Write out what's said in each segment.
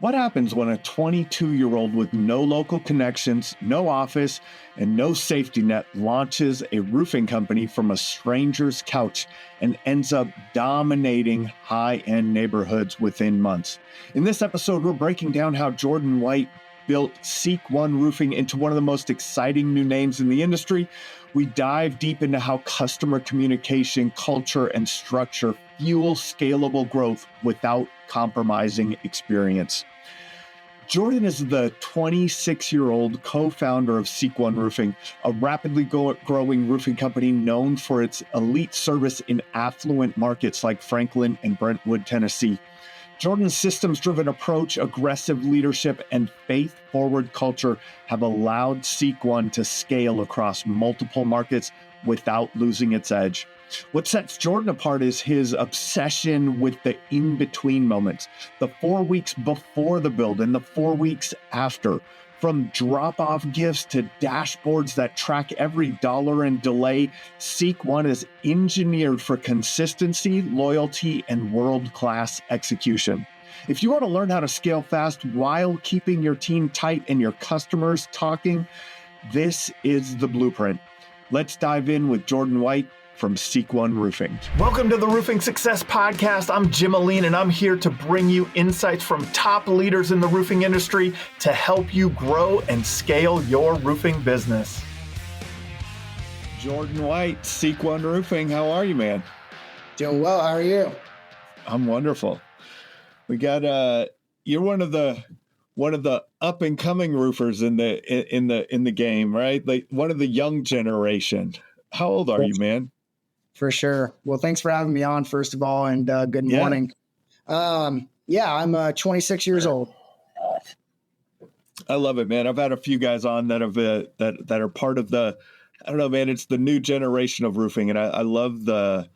What happens when a 22-year-old with no local connections, no office, and no safety net launches a roofing company from a stranger's couch and ends up dominating high-end neighborhoods within months? In this episode, we're breaking down how Jordan White built SeekOne Roofing into one of the most exciting new names in the industry. We dive deep into how customer communication, culture, and structure fuel scalable growth without compromising experience. Jordan is the 26-year-old co-founder of SeekOne Roofing, a rapidly growing roofing company known for its elite service in affluent markets like Franklin and Brentwood, Tennessee. Jordan's systems-driven approach, aggressive leadership, and faith-forward culture have allowed SeekOne to scale across multiple markets without losing its edge. What sets Jordan apart is his obsession with the in-between moments, the 4 weeks before the build and the 4 weeks after. From drop-off gifts to dashboards that track every dollar and delay, SeekOne is engineered for consistency, loyalty, and world-class execution. If you want to learn how to scale fast while keeping your team tight and your customers talking, this is the blueprint. Let's dive in with Jordan White from SeekOne Roofing. Welcome to the Roofing Success Podcast. I'm Jim Aline, and I'm here to bring you insights from top leaders in the roofing industry to help you grow and scale your roofing business. Jordan White, SeekOne Roofing. How are you, man? Doing well. How are you? I'm wonderful. We got you're one of the up and coming roofers in the game, right? Like one of the young generation. How old are you, man? For sure. Well, thanks for having me on, first of all, and good morning. I'm 26 years old. I love it, man. I've had a few guys on that have that are part of the, I don't know, man. It's the new generation of roofing, and I love the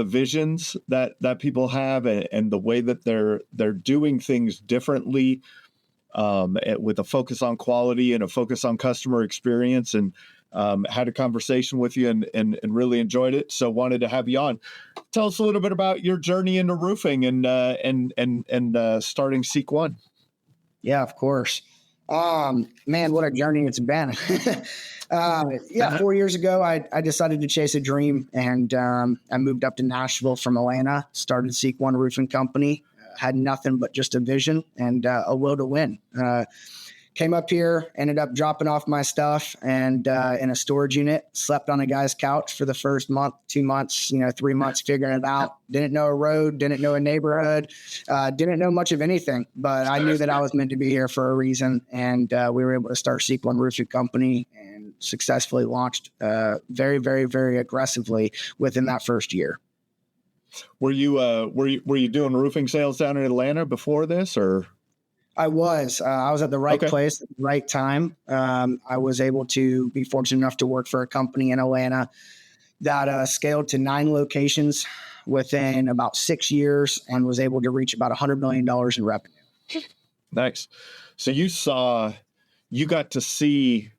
visions that people have and the way that they're doing things differently, with a focus on quality and a focus on customer experience. And had a conversation with you and really enjoyed it. So wanted to have you on. Tell us a little bit about your journey into roofing and starting SeekOne. Yeah, of course. Man, what a journey it's been. 4 years ago, I decided to chase a dream, and I moved up to Nashville from Atlanta, started SeekOne Roofing Company, had nothing but just a vision and a will to win. Came up here, ended up dropping off my stuff and in a storage unit, slept on a guy's couch for the first month, 2 months, 3 months, figuring it out. Didn't know a road, didn't know a neighborhood, didn't know much of anything, but I knew that I was meant to be here for a reason. And we were able to start SeekOne Roofing Company and successfully launched very, very, very aggressively within that first year. Were you doing roofing sales down in Atlanta before this, or? I was at the right place at the right time. I was able to be fortunate enough to work for a company in Atlanta that scaled to 9 locations within about 6 years and was able to reach about $100 million in revenue. Nice. So you got to see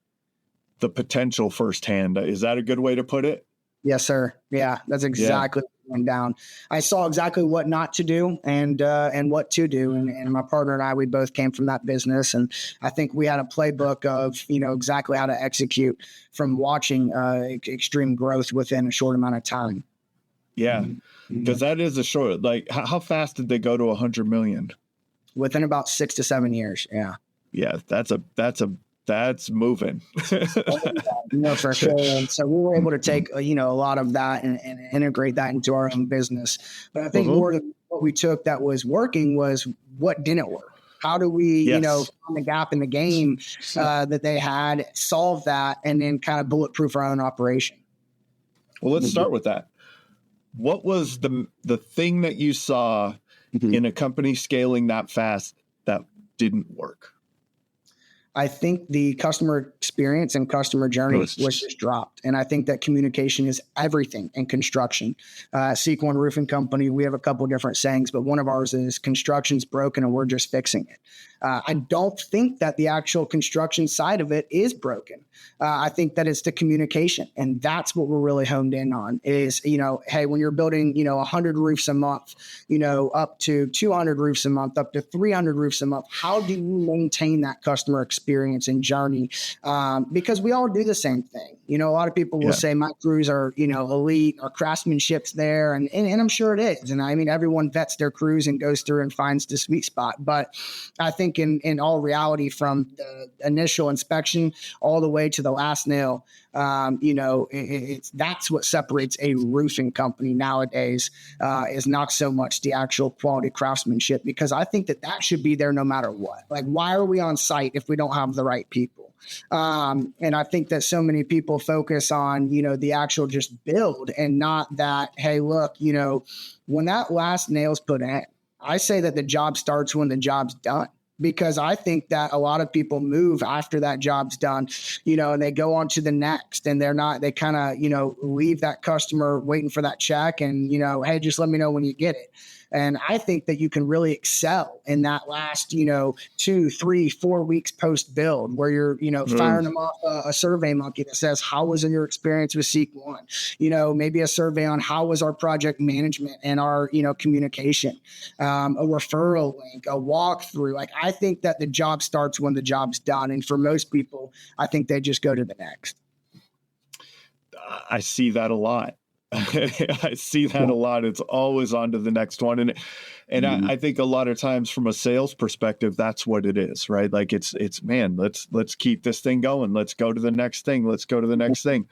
the potential firsthand. Is that a good way to put it? Yes, sir. Yeah, that's exactly what went down. I saw exactly what not to do and what to do. And my partner and I, we both came from that business. And I think we had a playbook of, exactly how to execute from watching extreme growth within a short amount of time. Yeah, because that is a short, like how fast did they go to 100 million? Within about 6 to 7 years. Yeah. Yeah, that's moving. For sure. And so we were able to take, a lot of that and integrate that into our own business. But I think more than what we took that was working was what didn't work. How do we, find the gap in the game that they had, solve that, and then kind of bulletproof our own operation? Well, let's start with that. What was the thing that you saw in a company scaling that fast that didn't work? I think the customer experience and customer journey was just dropped. stopped. And I think that communication is everything in construction. SeekOne Roofing Company, we have a couple different sayings, but one of ours is construction's broken and we're just fixing it. I don't think that the actual construction side of it is broken. I think that it's the communication. And that's what we're really honed in on is, hey, when you're building, 100 roofs a month, up to 200 roofs a month, up to 300 roofs a month, how do you maintain that customer experience and journey? Because we all do the same thing. A lot of people will say my crews are, elite, our craftsmanship's there. And I'm sure it is. And I mean, everyone vets their crews and goes through and finds the sweet spot. But I think in all reality, from the initial inspection all the way to the last nail, that's what separates a roofing company nowadays, is not so much the actual quality craftsmanship, because I think that should be there no matter what. Like, why are we on site if we don't have the right people? And I think that so many people focus on, the actual just build and not that, hey, look, when that last nail's put in, I say that the job starts when the job's done. Because I think that a lot of people move after that job's done, and they go on to the next, and they kind of, leave that customer waiting for that check and, hey, just let me know when you get it. And I think that you can really excel in that last, 2, 3, 4 weeks post build where you're, firing them off a survey monkey that says, how was your experience with SeekOne? Maybe a survey on how was our project management and our, communication, a referral link, a walkthrough. Like, I think that the job starts when the job's done. And for most people, I think they just go to the next. I see that a lot. I see that a lot. It's always on to the next one. And I think a lot of times from a sales perspective, that's what it is, right? Like it's man, let's keep this thing going. Let's go to the next thing. Let's go to the next thing.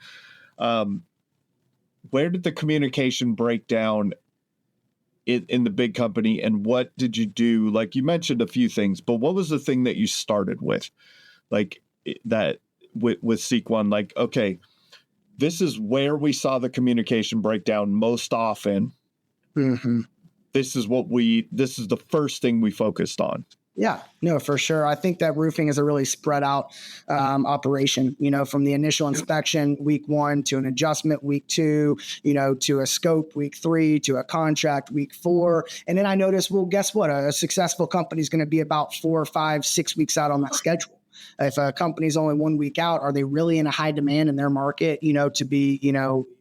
Where did the communication break down in the big company, and what did you do? Like, you mentioned a few things, but what was the thing that you started with? Like that with SeekOne, like, okay, this is where we saw the communication breakdown most often. Mm-hmm. This is the first thing we focused on. Yeah, no, for sure. I think that roofing is a really spread out operation, from the initial inspection week 1 to an adjustment week 2, to a scope week 3, to a contract week 4. And then I noticed, well, guess what? A successful company is going to be about 4, 5, 6 weeks out on that schedule. If a company's only 1 week out, are they really in a high demand in their market, to be,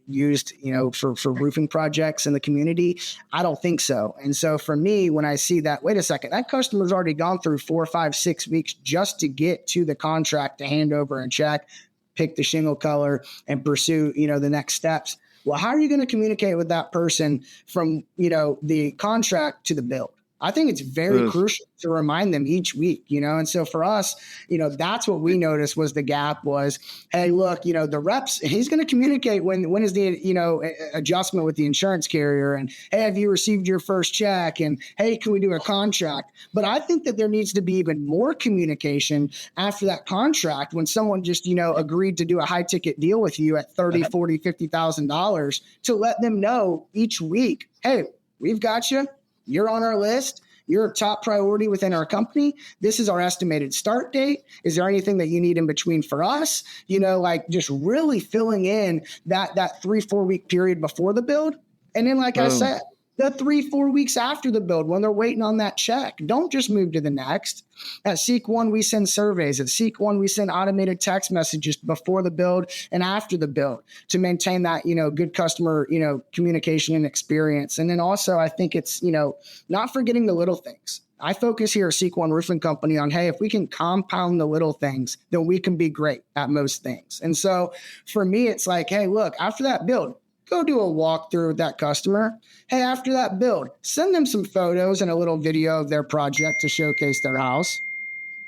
used, for roofing projects in the community? I don't think so. And so for me, when I see that, wait a second, that customer's already gone through 4, 5, 6 weeks just to get to the contract to hand over and check, pick the shingle color, and pursue, the next steps. Well, how are you going to communicate with that person from, the contract to the build? I think it's very crucial to remind them each week, and so for us, that's what we noticed was the gap was, hey, look, the reps, he's going to communicate when is the, adjustment with the insurance carrier, and hey, have you received your first check, and hey, can we do a contract? But I think that there needs to be even more communication after that contract when someone just, agreed to do a high ticket deal with you at $30,000, $40,000, $50,000 to let them know each week, hey, we've got you. You're on our list. You're a top priority within our company. This is our estimated start date. Is there anything that you need in between for us? Like just really filling in that 3-4 week period before the build. And then, like I said, the 3-4 weeks after the build, when they're waiting on that check, don't just move to the next. At SeekOne, we send surveys. At SeekOne, we send automated text messages before the build and after the build to maintain that, good customer, communication and experience. And then also, I think it's, not forgetting the little things. I focus here at SeekOne Roofing Company on, hey, if we can compound the little things, then we can be great at most things. And so for me, it's like, hey, look, after that build, go do a walkthrough with that customer. Hey, after that build, send them some photos and a little video of their project to showcase their house.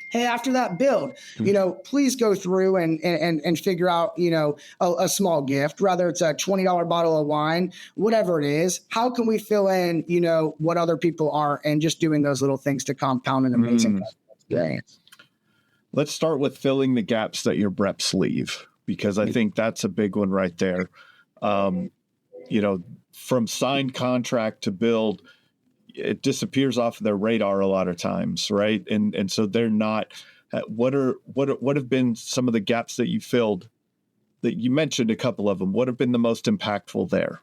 Hey, after that build, please go through and figure out, a small gift, whether it's a $20 bottle of wine, whatever it is. How can we fill in, what other people are, and just doing those little things to compound an amazing customer experience. Let's start with filling the gaps that your reps leave, because I think that's a big one right there. From signed contract to build, it disappears off their radar a lot of times, right? And so they're not. What have been some of the gaps that you filled that you mentioned a couple of them. What have been the most impactful there?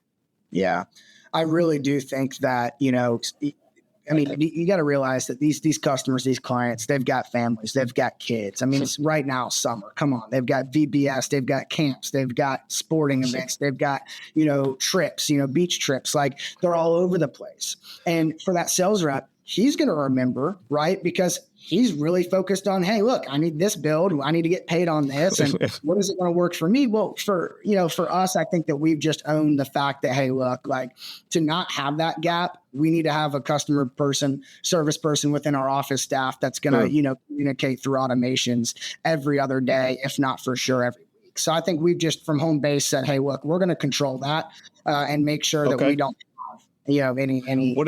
Yeah, I really do think that, I mean, you got to realize that these customers, these clients, they've got families, they've got kids. I mean, it's right now summer. Come on, they've got VBS, they've got camps, they've got sporting events, they've got trips, beach trips. Like they're all over the place. And for that sales rep, he's going to remember, right? Because he's really focused on, hey, look, I need this build. I need to get paid on this. And what is it going to work for me? Well, for us, I think that we've just owned the fact that, hey, look, like to not have that gap, we need to have a customer person, service person within our office staff that's going to, communicate through automations every other day, if not for sure every week. So I think we've just from home base said, hey, look, we're going to control that and make sure that we don't any what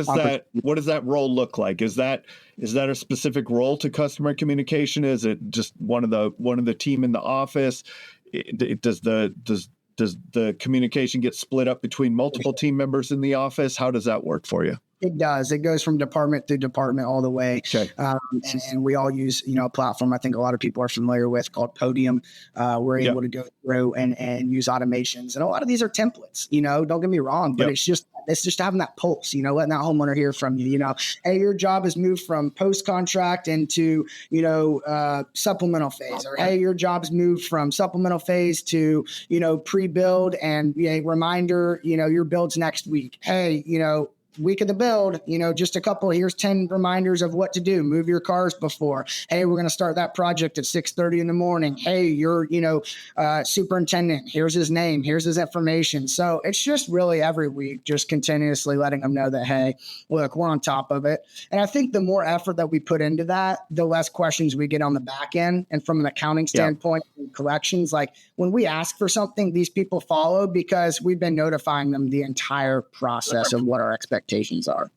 does that role look like? Is that a specific role to customer communication? Is it just one of the team in the office? Does the communication get split up between multiple team members in the office? How does that work for you? It does. It goes from department to department all the way. Okay. And we all use, a platform I think a lot of people are familiar with called Podium. We're able to go through and use automations. And a lot of these are templates, don't get me wrong, but it's just having that pulse, letting that homeowner hear from you, hey, your job is moved from post-contract into, supplemental phase, or hey, your job's moved from supplemental phase to, pre-build and reminder, your build's next week. Hey, week of the build, just here's 10 reminders of what to do. Move your cars before. Hey, we're going to start that project at 6:30 in the morning. Hey, your, superintendent, here's his name, here's his information. So it's just really every week, just continuously letting them know that, hey, look, we're on top of it. And I think the more effort that we put into that, the less questions we get on the back end. And from an accounting standpoint, and collections, like when we ask for something, these people follow because we've been notifying them the entire process of what our expectations are.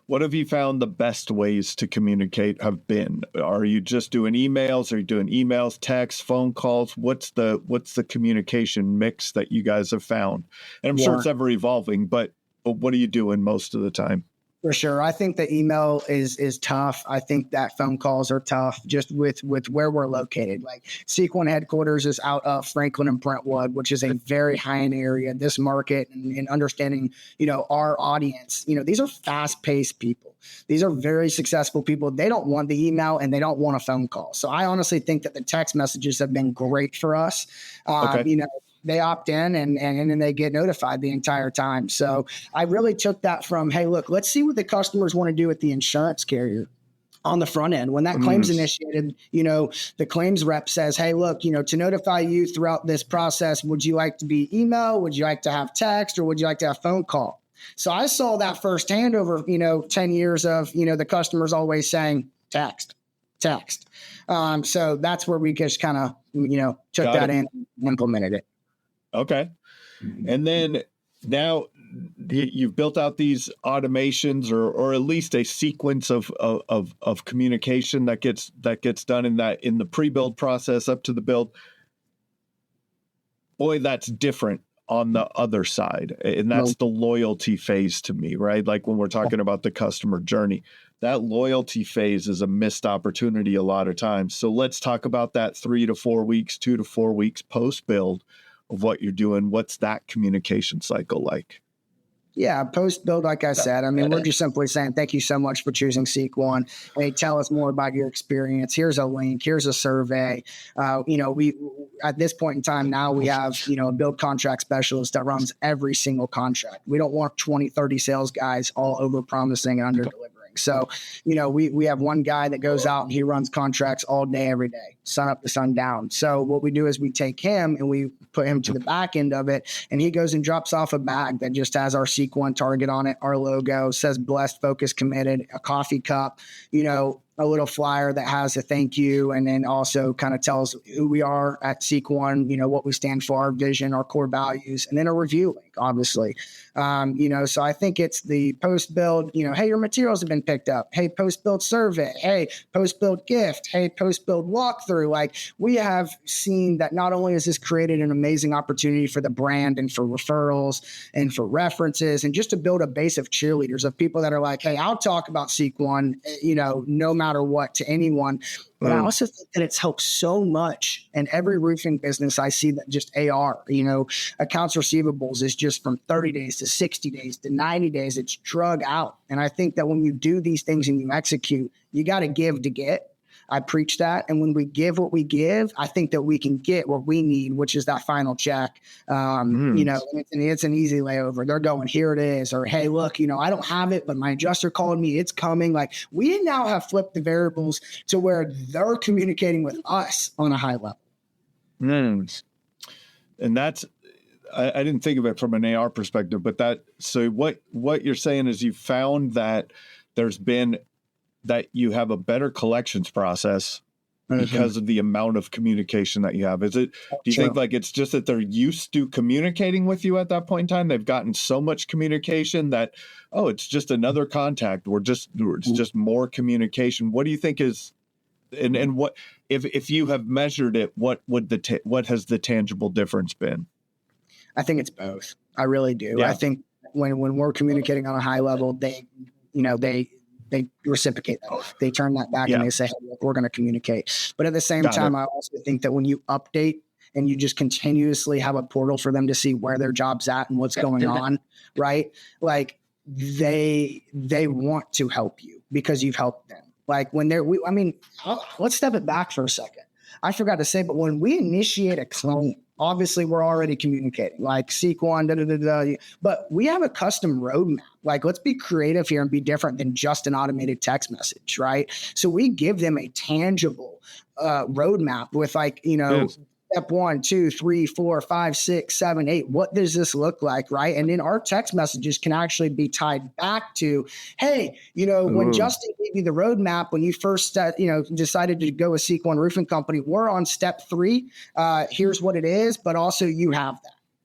What have you found the best ways to communicate have been? Are you just doing emails? Are you doing emails, texts, phone calls? What's the communication mix that you guys have found? And I'm sure it's ever evolving, but what are you doing most of the time? For sure. I think the email is tough. I think that phone calls are tough just with where we're located. Like SeekOne headquarters is out of Franklin and Brentwood, which is a very high-end area. This market and understanding, our audience, these are fast-paced people. These are very successful people. They don't want the email and they don't want a phone call. So I honestly think that the text messages have been great for us. They opt in and then they get notified the entire time. So I really took that from, hey, look, let's see what the customers want to do with the insurance carrier on the front end. When that claim's initiated, the claims rep says, hey, look, to notify you throughout this process, would you like to be email? Would you like to have text, or would you like to have phone call? So I saw that firsthand over, 10 years of, the customers always saying text. So that's where we just kind of, took that in and implemented it. Okay. And then now you've built out these automations or at least a sequence of communication that gets done in the pre-build process up to the build. Boy, that's different on the other side. And that's the loyalty phase to me, right? Like when we're talking about the customer journey, that loyalty phase is a missed opportunity a lot of times. So let's talk about that 3 to 4 weeks, 2 to 4 weeks post-build of what you're doing. What's that communication cycle like? Yeah, post-build, like I said, I mean, we're just simply saying, thank you so much for choosing SeekOne. Hey, tell us more about your experience. Here's a link. Here's a survey. We at this point in time now, we have, a build contract specialist that runs every single contract. We don't want 20, 30 sales guys all over promising and under delivering. So, we have one guy that goes out and he runs contracts all day, every day, sun up to sundown. So what we do is we take him and we put him to the back end of it, and he goes and drops off a bag that just has our SeekOne target on it, our logo, says blessed, focused, committed, a coffee cup, a little flyer that has a thank you, and then also kind of tells who we are at SeekOne, what we stand for, our vision, our core values, and then a review link. obviously. So I think it's the post-build, hey, your materials have been picked up. Hey, post-build survey. Hey, post-build gift. Hey, post-build walkthrough. Like, we have seen that not only has this created an amazing opportunity for the brand and for referrals and for references and just to build a base of cheerleaders, of people that are like, hey, I'll talk about SeekOne, no matter what, to anyone. But I also think that it's helped so much. In every roofing business, I see that just AR, accounts receivables is just from 30 days to 60 days to 90 days. It's drug out. And I think that when you do these things and you execute, you got to give to get. I preach that. And when we give what we give, I think that we can get what we need, which is that final check. And it's an easy layover. They're going, here it is. Or, hey, look, I don't have it, but my adjuster called me. It's coming. Like, we now have flipped the variables to where they're communicating with us on a high level. And that's, I didn't think of it from an AR perspective, but so what you're saying is you found that that you have a better collections process because of the amount of communication that you have. Do you think like it's just that they're used to communicating with you at that point in time? They've gotten so much communication that, it's just another contact or it's just more communication. What do you think is, and what, if you have measured it, what has the tangible difference been? I think it's both. I really do. Yeah. I think when we're communicating on a high level, they reciprocate that. They turn that back and they say, hey, look, we're going to communicate. But at the same time, I also think that when you update and you just continuously have a portal for them to see where their job's at and what's going on, right? Like, they want to help you because you've helped them. Like, when let's step it back for a second. I forgot to say, but when we initiate a claim, obviously we're already communicating, like SeekOne, but we have a custom roadmap. Like, let's be creative here and be different than just an automated text message, right? So we give them a tangible roadmap with step 1, 2, 3, 4, 5, 6, 7, 8. What does this look like, right? And then our text messages can actually be tied back to, hey, when Justin gave you the roadmap, when you first, decided to go with SeekOne Roofing Company, we're on step 3. Here's what it is, but also you have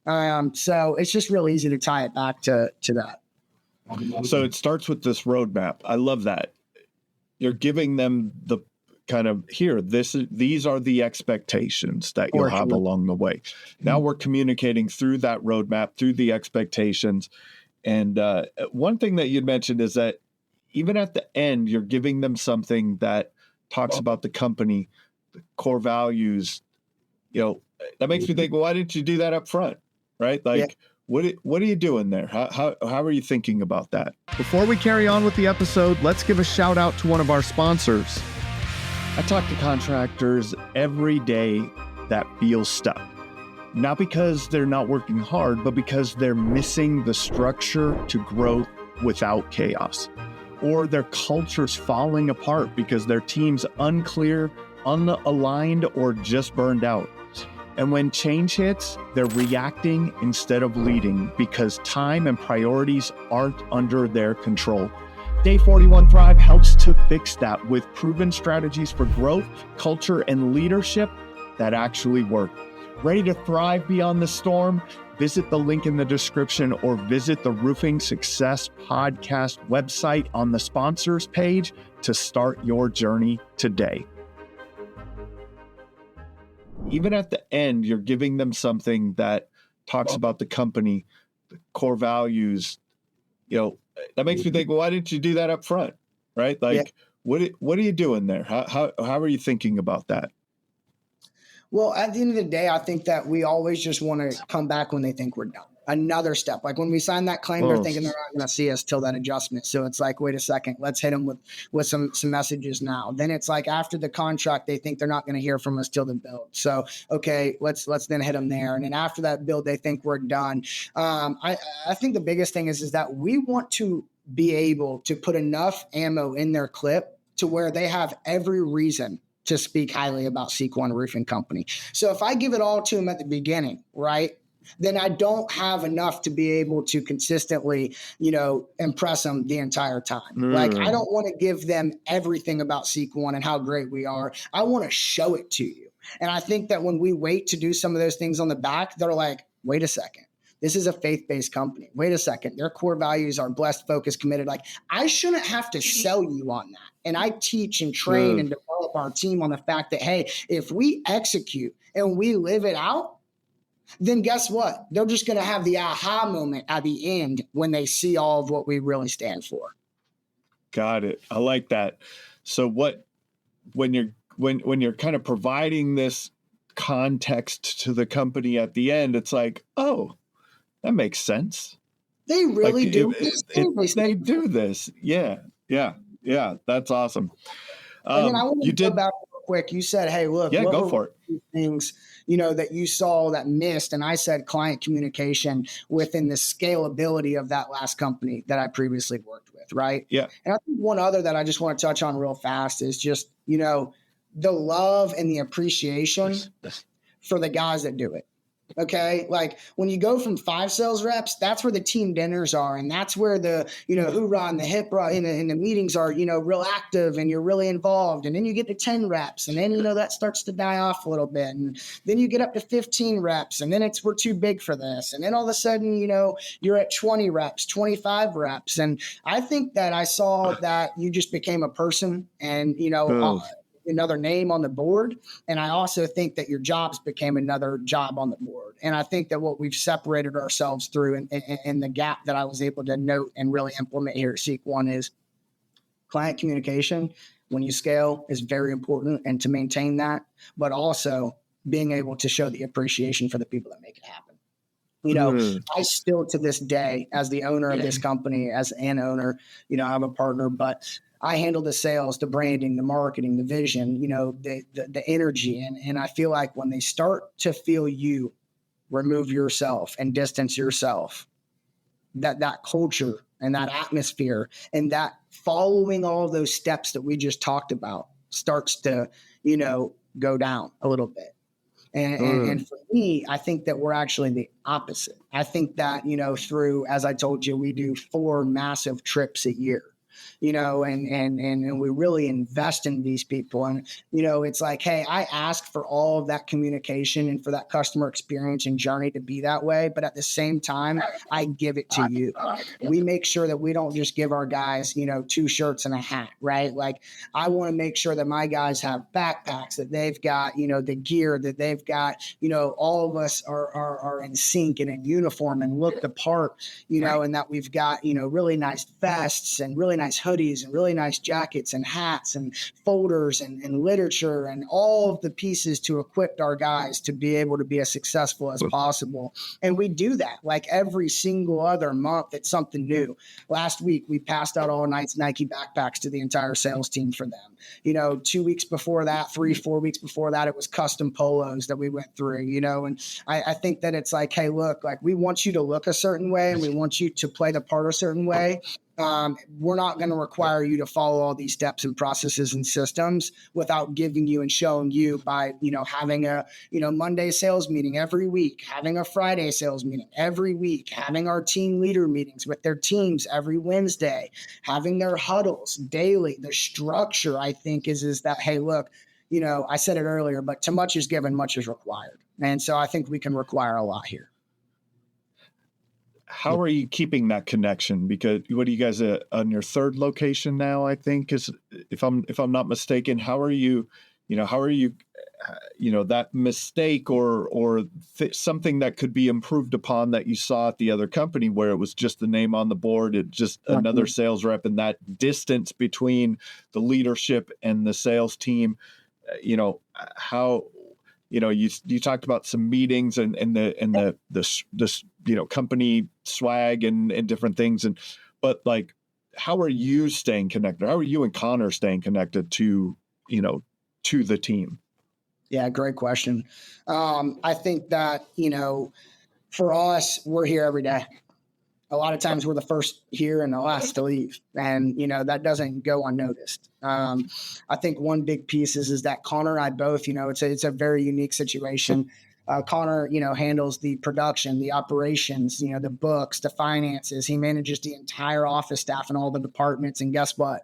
that. So it's just real easy to tie it back to that. So it starts with this roadmap. I love that. You're giving them the kind of these are the expectations that you'll have along the way. Now we're communicating through that roadmap, through the expectations. And one thing that you'd mentioned is that even at the end, you're giving them something that talks about the company, the core values. That makes me think, well, why didn't you do that up front? Right? Like, what are you doing there? How are you thinking about that? Before we carry on with the episode, let's give a shout out to one of our sponsors. I talk to contractors every day that feel stuck. Not because they're not working hard, but because they're missing the structure to growth without chaos. Or their culture's falling apart because their team's unclear, unaligned, or just burned out. And when change hits, they're reacting instead of leading because time and priorities aren't under their control. Day 41 Thrive helps to fix that with proven strategies for growth, culture, and leadership that actually work. Ready to thrive beyond the storm? Visit the link in the description or visit the Roofing Success Podcast website on the sponsors page to start your journey today. Even at the end, you're giving them something that talks about the company, the core values. That makes me think, well, why didn't you do that up front? Right? Like, what are you doing there? How are you thinking about that? Well, at the end of the day, I think that we always just want to come back when they think we're done. Another step. Like, when we sign that claim, they're thinking they're not going to see us till that adjustment. So it's like, wait a second, let's hit them with some messages now. Then it's like after the contract, they think they're not going to hear from us till the build. So, okay, let's then hit them there. And then after that build, they think we're done. I think the biggest thing is that we want to be able to put enough ammo in their clip to where they have every reason to speak highly about SeekOne Roofing Company. So if I give it all to them at the beginning, right, then I don't have enough to be able to consistently, impress them the entire time. Like, I don't want to give them everything about SeekOne and how great we are. I want to show it to you. And I think that when we wait to do some of those things on the back, they're like, wait a second. This is a faith-based company. Wait a second. Their core values are blessed, focused, committed. Like, I shouldn't have to sell you on that. And I teach and train and develop our team on the fact that, hey, if we execute and we live it out, then guess what? They're just going to have the aha moment at the end when they see all of what we really stand for. Got it. I like that. So when you're kind of providing this context to the company at the end, it's like, oh, that makes sense. They really do. They do this. Yeah. That's awesome. And then I want to go back real quick. You said, hey, look, yeah, what go were for it. Things, that you saw that missed? And I said client communication within the scalability of that last company that I previously worked with. Right. Yeah. And I think one other that I just want to touch on real fast is just, the love and the appreciation for the guys that do it. Okay. Like when you go from 5 sales reps, that's where the team dinners are. And that's where the, hoorah and the hip in the meetings are, real active and you're really involved. And then you get to 10 reps and then, that starts to die off a little bit. And then you get up to 15 reps and then we're too big for this. And then all of a sudden, you're at 20 reps, 25 reps. And I think that I saw that you just became a person and, another name on the board. And I also think that your jobs became another job on the board. And I think that what we've separated ourselves through and the gap that I was able to note and really implement here at SeekOne is client communication when you scale is very important and to maintain that, but also being able to show the appreciation for the people that make it happen. I still to this day, as the owner of this company, as an owner, I have a partner, but I handle the sales, the branding, the marketing, the vision, the energy. And I feel like when they start to feel you remove yourself and distance yourself, that culture and that atmosphere and that following all of those steps that we just talked about starts to, go down a little bit. And for me, I think that we're actually the opposite. I think that, through, as I told you, we do 4 massive trips a year. And we really invest in these people. And, it's like, hey, I ask for all of that communication and for that customer experience and journey to be that way. But at the same time, I give it to you. We make sure that we don't just give our guys, 2 shirts and a hat, right? Like I want to make sure that my guys have backpacks, that they've got, the gear, that they've got, all of us are in sync and in uniform and look the part, and that we've got, really nice vests and really nice hoodies and really nice jackets and hats and folders and literature and all of the pieces to equip our guys to be able to be as successful as possible. And we do that like every single other month. It's something new. Last week, we passed out all Nike backpacks to the entire sales team for them. 2 weeks before that, 3-4 weeks before that, it was custom polos that we went through, and I think that it's like, hey, look, like we want you to look a certain way and we want you to play the part a certain way. We're not going to require you to follow all these steps and processes and systems without giving you and showing you by, having a, Monday sales meeting every week, having a Friday sales meeting every week, having our team leader meetings with their teams every Wednesday, having their huddles daily. The structure, I think, is that, hey, look, I said it earlier, but too much is given, much is required. And so I think we can require a lot here. How are you keeping that connection? Because what are you guys on your 3rd location now? I think is, if I'm not mistaken. How are you? That mistake or something that could be improved upon that you saw at the other company where it was just the name on the board, it just another sales rep, and that distance between the leadership and the sales team. How. You talked about some meetings and the company swag and different things, but like, how are you staying connected? How are you and Connor staying connected to the team? Yeah, great question. I think that for us, we're here every day. A lot of times we're the first here and the last to leave. And, that doesn't go unnoticed. I think one big piece is that Connor and I both, it's a very unique situation. Connor, handles the production, the operations, the books, the finances. He manages the entire office staff and all the departments. And guess what?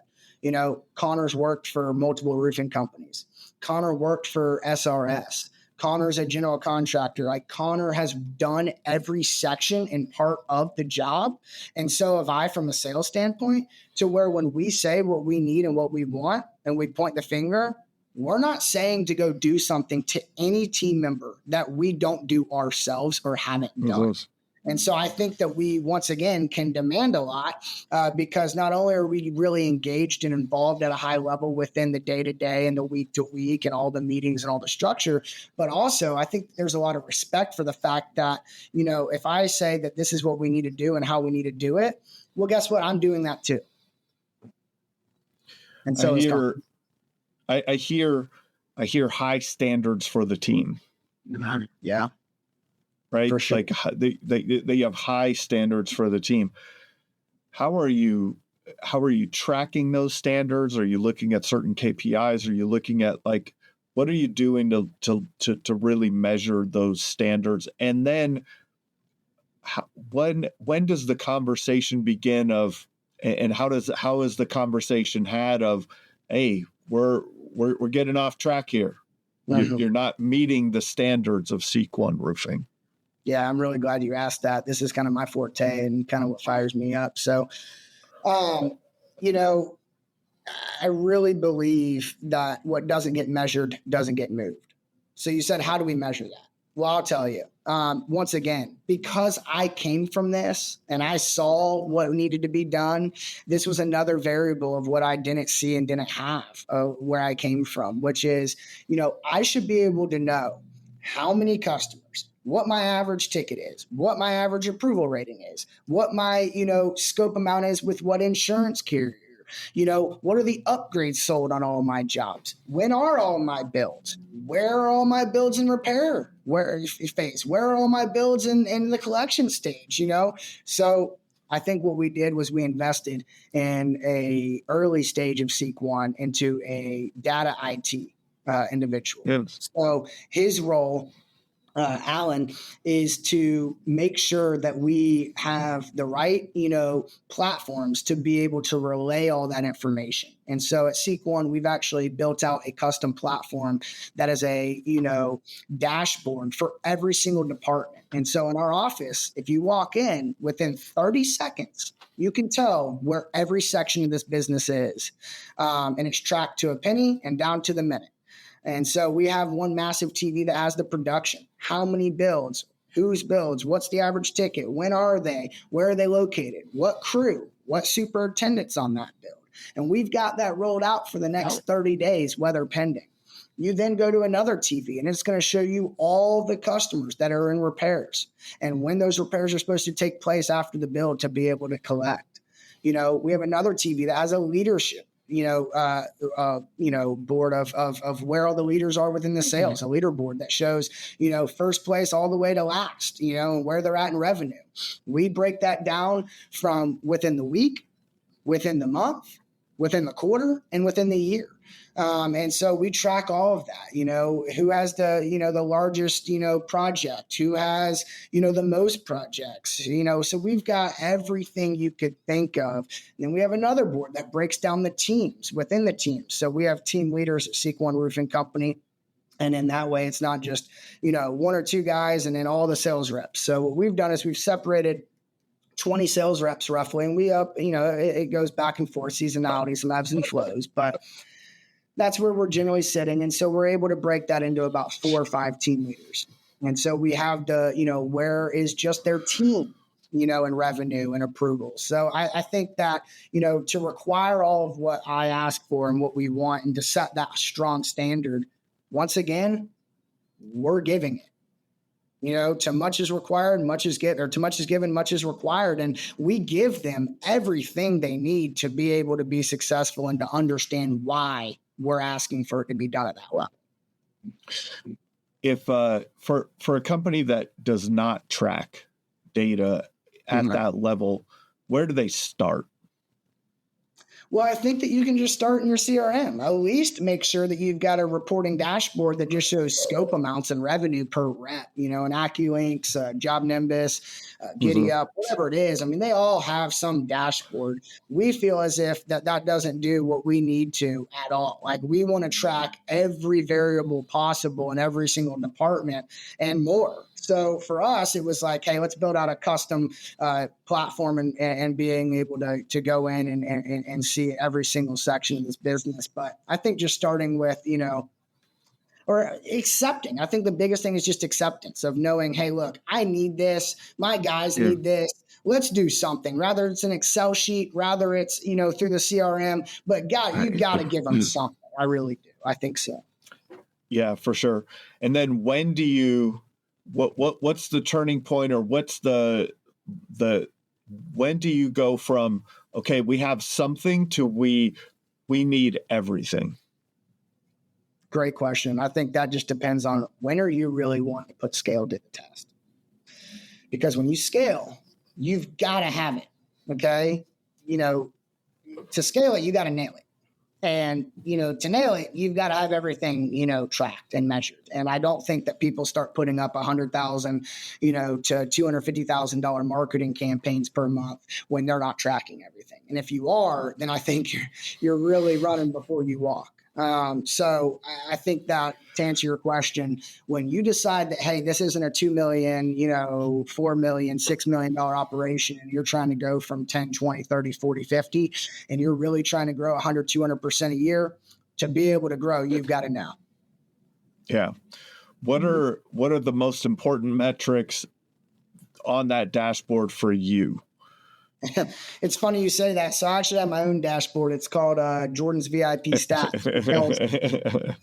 Connor's worked for multiple roofing companies. Connor worked for SRS. Connor's a general contractor. Like Connor has done every section and part of the job. And so have I from a sales standpoint, to where when we say what we need and what we want and we point the finger, we're not saying to go do something to any team member that we don't do ourselves or haven't done. And so I think that we, once again, can demand a lot because not only are we really engaged and involved at a high level within the day-to-day and the week-to-week and all the meetings and all the structure, but also I think there's a lot of respect for the fact that, you know, if I say that this is what we need to do and how we need to do it, well, guess what? I'm doing that too. And so I hear high standards for the team. Yeah. Right. For sure. Like they have high standards for the team. How are you tracking those standards? Are you looking at certain KPIs? Are you looking at like, what are you doing to really measure those standards? And then when does the conversation begin of, and how is the conversation had of, hey, we're getting off track here. You're not meeting the standards of SeekOne Roofing. Yeah, I'm really glad you asked that. This is kind of my forte and kind of what fires me up. So, you know, I really believe that what doesn't get measured doesn't get moved. So you said, how do we measure that? Well, I'll tell you, once again, because I came from this and I saw what needed to be done, this was another variable of what I didn't see and didn't have where I came from, which is, you know, I should be able to know how many customers, what my average ticket is, what my average approval rating is, what my, you know, scope amount is with what insurance carrier, you know, what are the upgrades sold on all my jobs? When are all my builds? Where are all my builds in repair? Where are all my builds in the collection stage, you know? So I think what we did was we invested in a early stage of SeekOne into a data IT individual. Yes. So his role, Alan, is to make sure that we have the right, you know, platforms to be able to relay all that information. And so at SeekOne, we've actually built out a custom platform that is a, you know, dashboard for every single department. And so in our office, if you walk in within 30 seconds, you can tell where every section of this business is. And it's tracked to a penny and down to the minute. And so we have one massive TV that has the production, how many builds, whose builds, what's the average ticket, when are they, where are they located, what crew, what superintendent's on that build. And we've got that rolled out for the next 30 days, weather pending. You then go to another TV and it's going to show you all the customers that are in repairs and when those repairs are supposed to take place after the build to be able to collect. You know, we have another TV that has a leadership board of where all the leaders are within the sales, a leaderboard that shows, you know, first place all the way to last, you know, where they're at in revenue. We break that down from within the week, within the month, within the quarter, and within the year. And so we track all of that, you know, who has the, you know, the largest, you know, project, who has, you know, the most projects, you know, so we've got everything you could think of. And then we have another board that breaks down the teams within the teams. So we have team leaders at SeekOne Roofing Company. And in that way, it's not just, you know, one or two guys and then all the sales reps. So what we've done is we've separated 20 sales reps roughly, and we up, you know, it goes back and forth, seasonality, some ebbs and flows, but that's where we're generally sitting. And so we're able to break that into about 4 or 5 team leaders. And so we have the, you know, where is just their team, you know, in revenue and approval. So I think that, you know, to require all of what I ask for and what we want and to set that strong standard, once again, we're giving it. You know, to much is required, much is given, or to much is given, much is required. And we give them everything they need to be able to be successful and to understand why we're asking for it to be done at that level. If for a company that does not track data at that level, where do they start? Well, I think that you can just start in your CRM. At least make sure that you've got a reporting dashboard that just shows scope amounts and revenue per rep, an AccuLinks, Job Nimbus, Hmm. Giddy Up, whatever it is. I mean, they all have some dashboard. We feel as if that doesn't do what we need to at all. Like, we want to track every variable possible in every single department and more. So for us, it was like, hey, let's build out a custom platform and being able to go in and see every single section of this business. But I think just starting with, or accepting. I think the biggest thing is just acceptance of knowing, hey, look, I need this. My guys Yeah. need this. Let's do something. Rather it's an Excel sheet, rather it's, through the CRM, but you've got to give them something. I really do. I think so. Yeah, for sure. And then when do you, what's the turning point, or what's the, when do you go from, okay, we have something to we need everything? Great question. I think that just depends on when are you really wanting to put scale to the test. Because when you scale, you've got to have it. Okay. To scale it, you got to nail it. And, to nail it, you've got to have everything, tracked and measured. And I don't think that people start putting up $100,000, to $250,000 marketing campaigns per month when they're not tracking everything. And if you are, then I think you're really running before you walk. So I think that, to answer your question, when you decide that, hey, this isn't a $2 million, $4 million, $6 million operation, and you're trying to go from 10, 20, 30, 40, 50, and you're really trying to grow 100, 200% a year, to be able to grow, you've got to know. Yeah. What are the most important metrics on that dashboard for you? It's funny you say that. So I actually have my own dashboard. It's called Jordan's VIP Stats.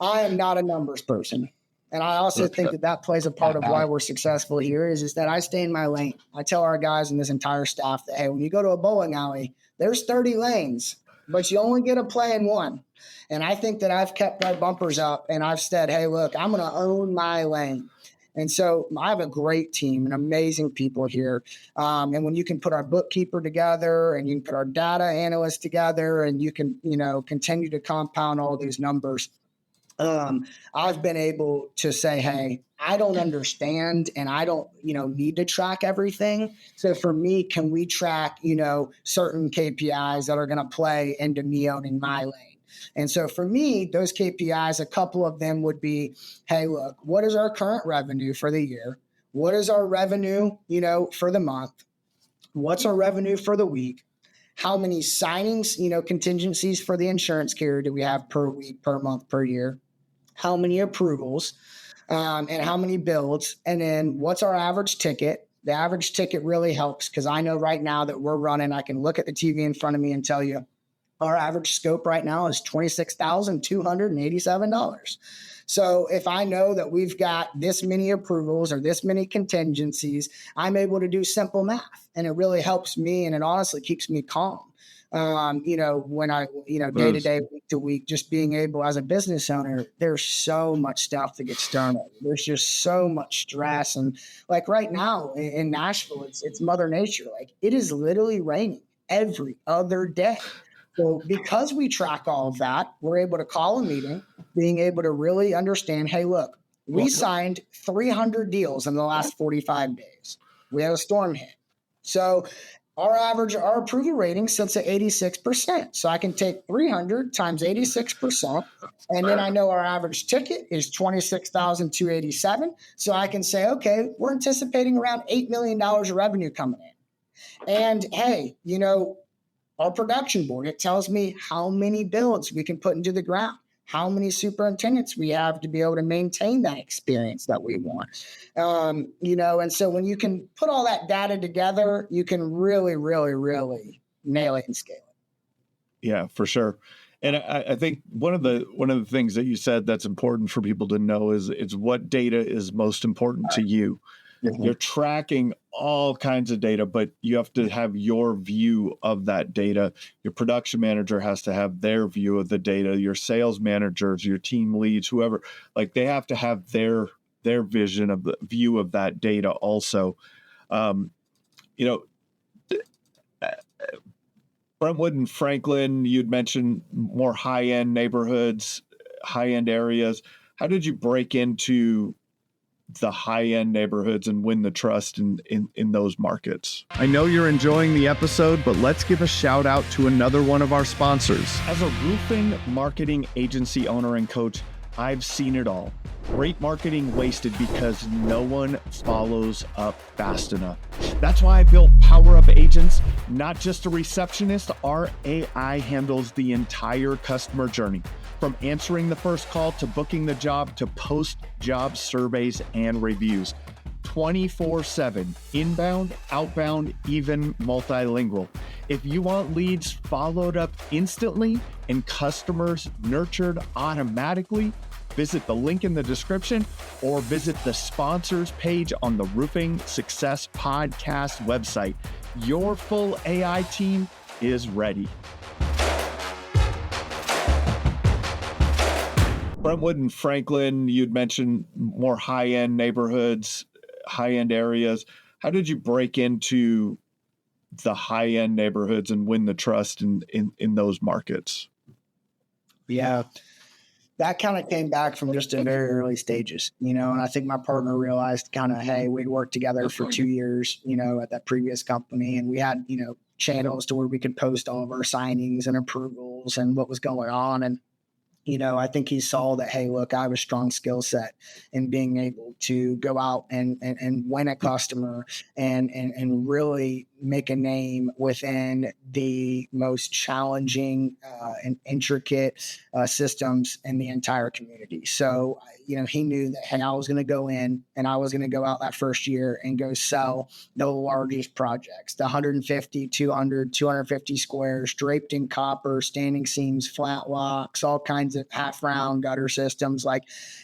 I am not a numbers person. And I also think that plays a part of why we're successful here is that I stay in my lane. I tell our guys and this entire staff that, hey, when you go to a bowling alley, there's 30 lanes, but you only get to play in one. And I think that I've kept my bumpers up and I've said, hey, look, I'm going to own my lane. And so I have a great team and amazing people here. And when you can put our bookkeeper together and you can put our data analyst together and you can, continue to compound all these numbers, I've been able to say, hey, I don't understand and I don't, need to track everything. So for me, can we track, certain KPIs that are going to play into me owning my lane? And so for me, those KPIs, a couple of them would be, hey, look, what is our current revenue for the year? What is our revenue, for the month? What's our revenue for the week? How many signings, contingencies for the insurance carrier do we have per week, per month, per year? How many approvals, and how many builds? And then what's our average ticket? The average ticket really helps because I know right now that we're running, I can look at the TV in front of me and tell you, our average scope right now is $26,287. So if I know that we've got this many approvals or this many contingencies, I'm able to do simple math, and it really helps me, and it honestly keeps me calm. When I, day to day, week to week, just being able as a business owner, there's so much stuff that gets done. There's just so much stress. And like right now in Nashville, it's Mother Nature. Like, it is literally raining every other day. So because we track all of that, we're able to call a meeting, being able to really understand, hey, look, we signed 300 deals in the last 45 days. We had a storm hit. So our approval rating sits at 86%. So I can take 300 times 86%. And then I know our average ticket is $26,287. So I can say, okay, we're anticipating around $8 million of revenue coming in. And hey, our production board, it tells me how many builds we can put into the ground, how many superintendents we have to be able to maintain that experience that we want. And so when you can put all that data together, you can really, really, really nail it and scale it. Yeah, for sure. And I think one of the things that you said that's important for people to know is what data is most important to you. Mm-hmm. You're tracking all kinds of data, but you have to have your view of that data. Your production manager has to have their view of the data. Your sales managers, your team leads, whoever, like they have to have their vision of the view of that data also. Brentwood and Franklin, you'd mentioned more high-end neighborhoods, high-end areas. How did you break into the high-end neighborhoods and win the trust in those markets? I know you're enjoying the episode, but let's give a shout out to another one of our sponsors. As a roofing marketing agency owner and coach, I've seen it all. Great marketing wasted because no one follows up fast enough. That's why I built Power Up Agents, not just a receptionist. Our AI handles the entire customer journey, from answering the first call to booking the job to post-job surveys and reviews. 24/7, inbound, outbound, even multilingual. If you want leads followed up instantly and customers nurtured automatically, visit the link in the description or visit the sponsors page on the Roofing Success Podcast website. Your full AI team is ready. Brentwood and Franklin, you'd mentioned more high-end neighborhoods, high-end areas. How did you break into the high-end neighborhoods and win the trust in those markets? Yeah, that kind of came back from just in very early stages, and I think my partner realized kind of, hey, we'd worked together for 2 years, at that previous company, and we had, channels to where we could post all of our signings and approvals and what was going on. And I think he saw that, hey, look, I have a strong skill set in being able to go out and win a customer and really make a name within the most challenging and intricate systems in the entire community. So, he knew that, hey, I was going to go in and I was going to go out that first year and go sell the largest projects, the 150, 200, 250 squares, draped in copper, standing seams, flat locks, all kinds of half round gutter systems.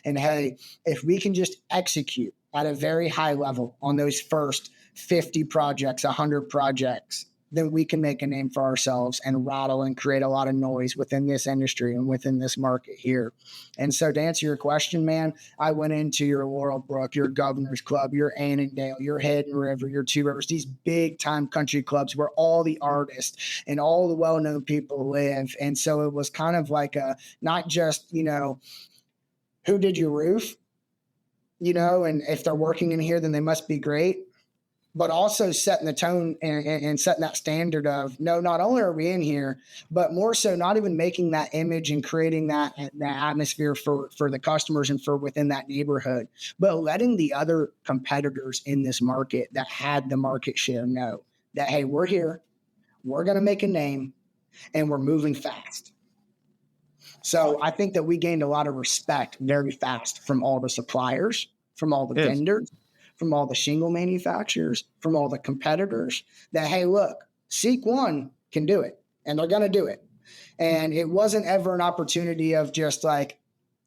And hey, if we can just execute at a very high level on those first 50 projects, 100 projects, then we can make a name for ourselves and rattle and create a lot of noise within this industry and within this market here. And so to answer your question, man, I went into your Laurelbrook, your Governor's Club, your Annandale, your Hidden River, your Two Rivers, these big time country clubs where all the artists and all the well-known people live. And so it was kind of like not just, who did your roof, and if they're working in here, then they must be great. But also setting the tone and setting that standard of, no, not only are we in here, but more so not even making that image and creating that atmosphere for the customers and for within that neighborhood, but letting the other competitors in this market that had the market share know that, hey, we're here, we're going to make a name, and we're moving fast. So I think that we gained a lot of respect very fast from all the suppliers, from all the vendors, from all the shingle manufacturers, from all the competitors, that, hey, look, SeekOne can do it, and they're going to do it. And it wasn't ever an opportunity of just like,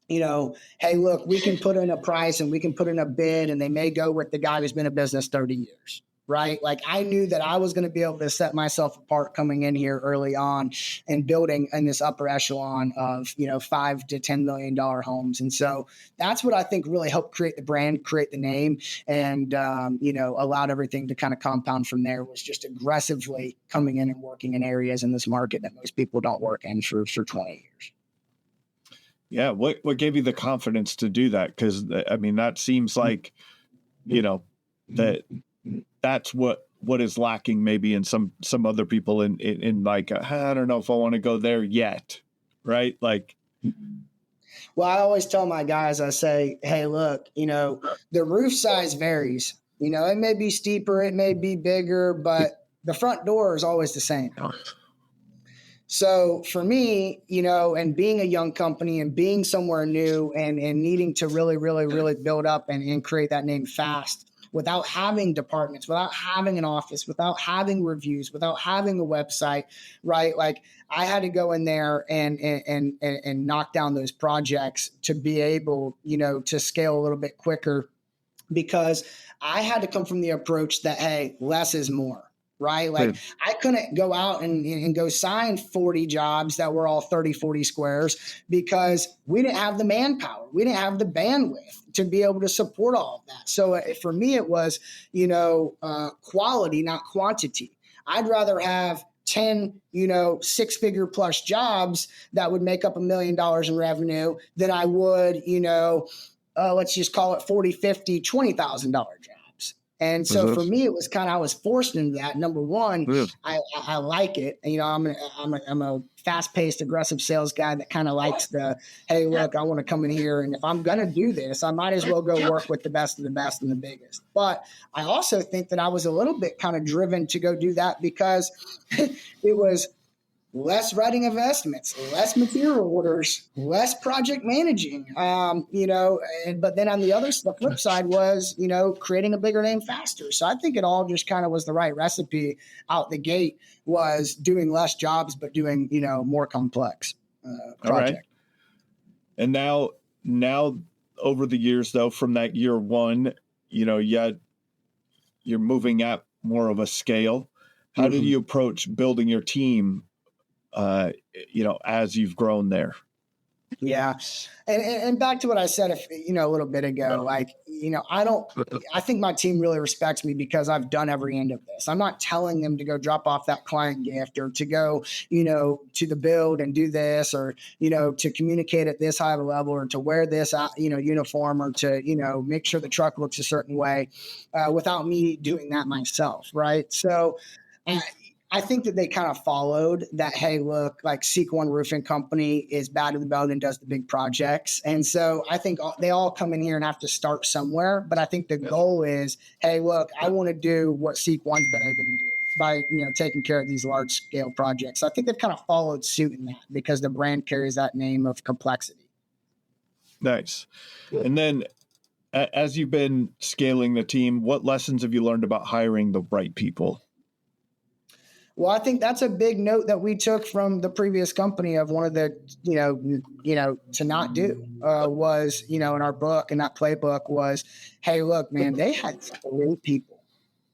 hey, look, we can put in a price and we can put in a bid, and they may go with the guy who's been in business 30 years. Right? I knew that I was going to be able to set myself apart coming in here early on and building in this upper echelon of, $5 to $10 million homes. And so that's what I think really helped create the brand, create the name, and, allowed everything to kind of compound from there, was just aggressively coming in and working in areas in this market that most people don't work in for 20 years. Yeah. What gave you the confidence to do that? Because, that seems like, that's what is lacking maybe in some other people in like, I don't know if I want to go there yet. Right. Well, I always tell my guys, I say, hey, look, the roof size varies, it may be steeper, it may be bigger, but the front door is always the same. So for me, and being a young company and being somewhere new and needing to really, really, really build up and create that name fast, without having departments, without having an office, without having reviews, without having a website, right? I had to go in there and knock down those projects to be able, to scale a little bit quicker, because I had to come from the approach that, hey, less is more. Right? I couldn't go out and go sign 40 jobs that were all 30, 40 squares, because we didn't have the manpower. We didn't have the bandwidth to be able to support all of that. So for me, it was, quality, not quantity. I'd rather have 10, 6-figure plus jobs that would make up $1 million in revenue than I would, let's just call it 40, 50, $20,000 jobs. And so for me, it was I was forced into that. Number one, I like it. I'm a fast-paced, aggressive sales guy that kind of likes hey, look, I want to come in here, and if I'm going to do this, I might as well go work with the best of the best and the biggest. But I also think that I was a little bit kind of driven to go do that because it was less writing of estimates, less material orders, less project managing, but then on the flip side was, creating a bigger name faster. So I think it all just kind of was the right recipe out the gate, was doing less jobs, but doing, more complex project. All right. And now over the years though, from that year one, you're moving at more of a scale. How did you approach building your team as you've grown there? Yeah. And back to what I said, a little bit ago, I think my team really respects me because I've done every end of this. I'm not telling them to go drop off that client gift or to go, to the build and do this, or, to communicate at this high of a level, or to wear this, uniform, or to, make sure the truck looks a certain way, without me doing that myself. Right. So, I think that they kind of followed that, hey, look, like SeekOne Roofing Company is bad to the bone and does the big projects. And so I think they all come in here and have to start somewhere. But I think the goal is, hey, look, I want to do what SeekOne's been able to do by, taking care of these large scale projects. I think they've kind of followed suit in that because the brand carries that name of complexity. Nice. And then as you've been scaling the team, what lessons have you learned about hiring the right people? Well, I think that's a big note that we took from the previous company of one of the, to not do was, in our book, and that playbook was, hey, look, man, they had 3 people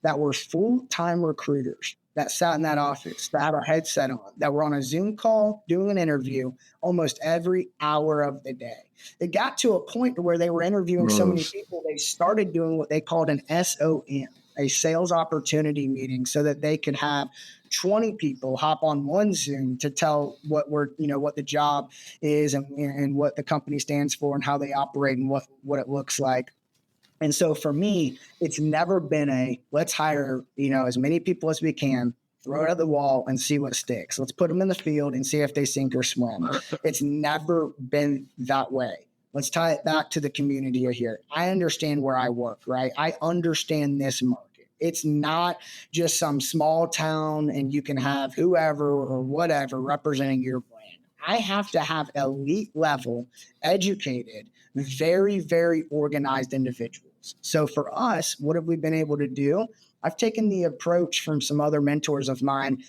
that were full-time recruiters that sat in that office, that had a headset on, that were on a Zoom call doing an interview almost every hour of the day. It got to a point where they were interviewing so many people, they started doing what they called an SOM, a sales opportunity meeting, so that they could have 20 people hop on one Zoom to tell what the job is and what the company stands for and how they operate and what it looks like. And so for me, it's never been let's hire, as many people as we can, throw it at the wall and see what sticks. Let's put them in the field and see if they sink or swim. It's never been that way. Let's tie it back to the community here. I understand where I work, right? I understand this market. It's not just some small town and you can have whoever or whatever representing your brand. I have to have elite level, educated, very, very organized individuals. So for us, what have we been able to do? I've taken the approach from some other mentors of mine,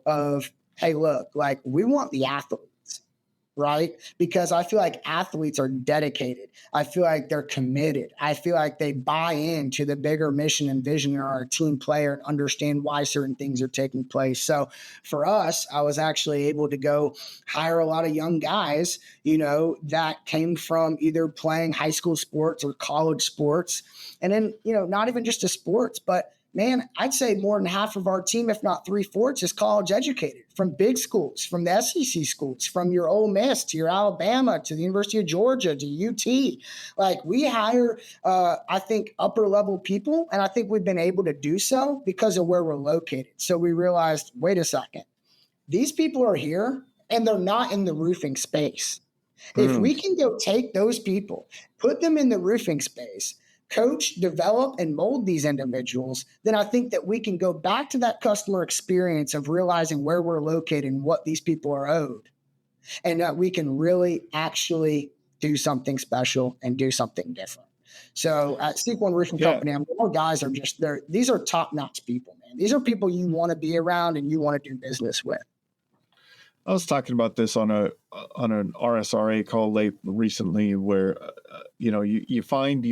of, hey, look, like we want the athletes. Right? Because I feel like athletes are dedicated. I feel like they're committed. I feel like they buy into the bigger mission and vision of our team player and understand why certain things are taking place. So for us, I was actually able to go hire a lot of young guys, that came from either playing high school sports or college sports. And then, not even just to sports, but man, I'd say more than half of our team, if not 3/4, is college educated from big schools, from the SEC schools, from your Ole Miss to your Alabama to the University of Georgia to UT. Like we hire, I think, upper level people. And I think we've been able to do so because of where we're located. So we realized, wait a second, these people are here and they're not in the roofing space. If we can go take those people, put them in the roofing space, coach, develop, and mold these individuals, then I think that we can go back to that customer experience of realizing where we're located and what these people are owed. And that we can really actually do something special and do something different. So at SeekOne Roofing Company, our guys are just there. These are top-notch people, man. These are people you want to be around and you want to do business with. I was talking about this on an RSRA call recently where, you find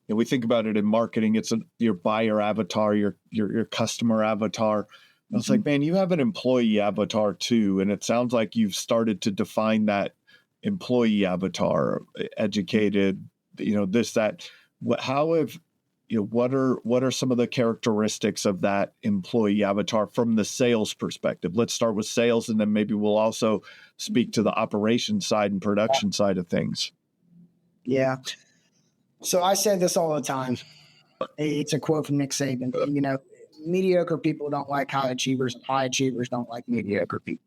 we think about it in marketing, it's your buyer avatar, your customer avatar. I was like, man, you have an employee avatar too. And it sounds like you've started to define that employee avatar, educated, this, that. How have, what are some of the characteristics of that employee avatar from the sales perspective? Let's start with sales, and then maybe we'll also speak to the operations side and production side of things. Yeah. So I say this all the time. It's a quote from Nick Saban. Mediocre people don't like high achievers, and high achievers don't like mediocre people.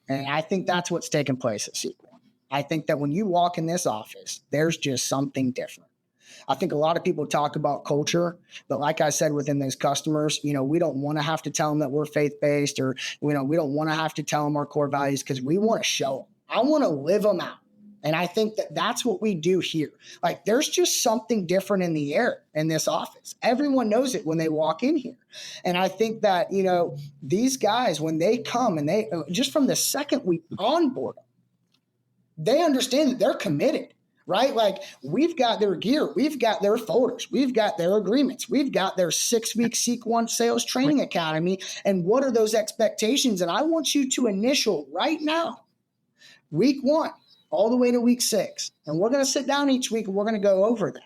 And I think that's what's taking place at SeekOne. I think that when you walk in this office, there's just something different. I think a lot of people talk about culture, but like I said, within those customers, we don't want to have to tell them that we're faith-based, or, we don't want to have to tell them our core values, because we want to show them. I want to live them out. And I think that that's what we do here. Like, there's just something different in the air in this office. Everyone knows it when they walk in here. And I think that, these guys, when they come and they, just from the second we onboard them, they understand that they're committed, right? Like, we've got their gear, we've got their folders, we've got their agreements, we've got their 6-week SeekOne Sales Training Academy. And what are those expectations? And I want you to initial right now, week 1, all the way to week 6. And we're going to sit down each week and we're going to go over that.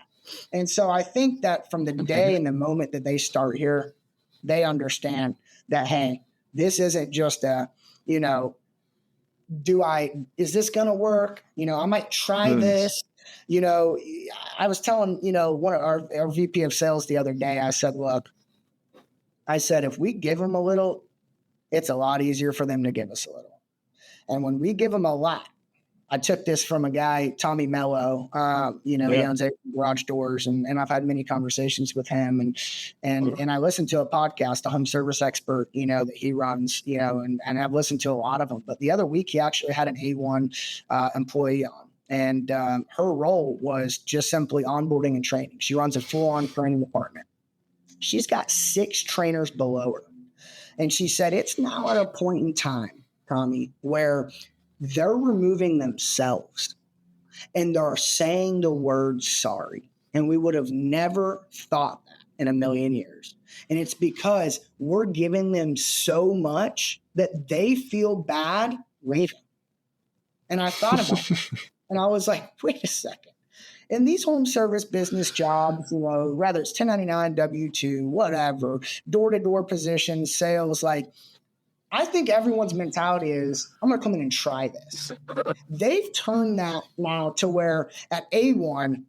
And so I think that from the day and the moment that they start here, they understand that, hey, this isn't just a, is this going to work? I might try this. I was telling, one of our VP of sales the other day, I said, look, if we give them a little, it's a lot easier for them to give us a little. And when we give them a lot, I took this from a guy, Tommy Mello, he owns Garage Doors, and I've had many conversations with him, and I listened to a podcast, a home service expert, that he runs, and I've listened to a lot of them. But the other week, he actually had an A1 employee on, and her role was just simply onboarding and training. She runs a full-on training department. She's got 6 trainers below her, and she said it's now at a point in time, Tommy, where they're removing themselves and they're saying the word sorry. And we would have never thought that in a million years. And it's because we're giving them so much that they feel bad raving. And I thought about it and I was like, wait a second. In these home service business jobs, whether it's 1099, W-2, whatever, door-to-door positions, sales, I think everyone's mentality is, I'm going to come in and try this. They've turned that now to where at A1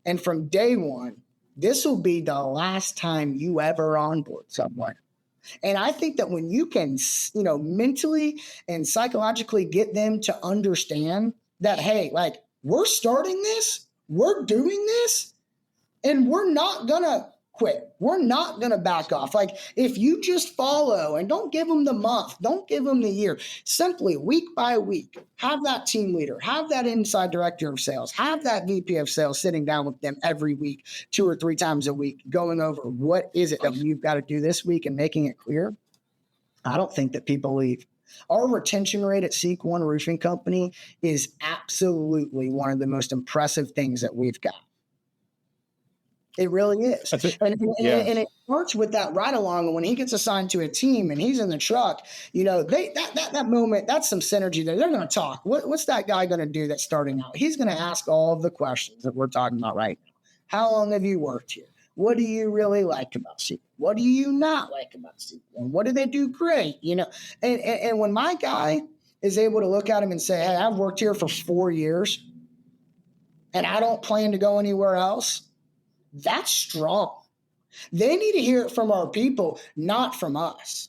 and from day one, this will be the last time you ever onboard someone. And I think that when you can, mentally and psychologically get them to understand that, hey, we're starting this, we're doing this, and we're not going to quit. We're not going to back off. If you just follow and don't give them the month, don't give them the year, simply week by week, have that team leader, have that inside director of sales, have that VP of sales sitting down with them every week, 2 or 3 times a week, going over what is it that you've got to do this week and making it clear. I don't think that people leave. Our retention rate at SeekOne Roofing Company is absolutely one of the most impressive things that we've got. It really is. And it starts with that ride along. And when he gets assigned to a team and he's in the truck, that moment, that's some synergy there. They're going to talk. What's that guy going to do that's starting out? He's going to ask all of the questions that we're talking about right now. How long have you worked here? What do you really like about SeekOne? What do you not like about SeekOne? What do they do great? And when my guy is able to look at him and say, hey, I've worked here for 4 years and I don't plan to go anywhere else. That's strong. They need to hear it from our people, not from us.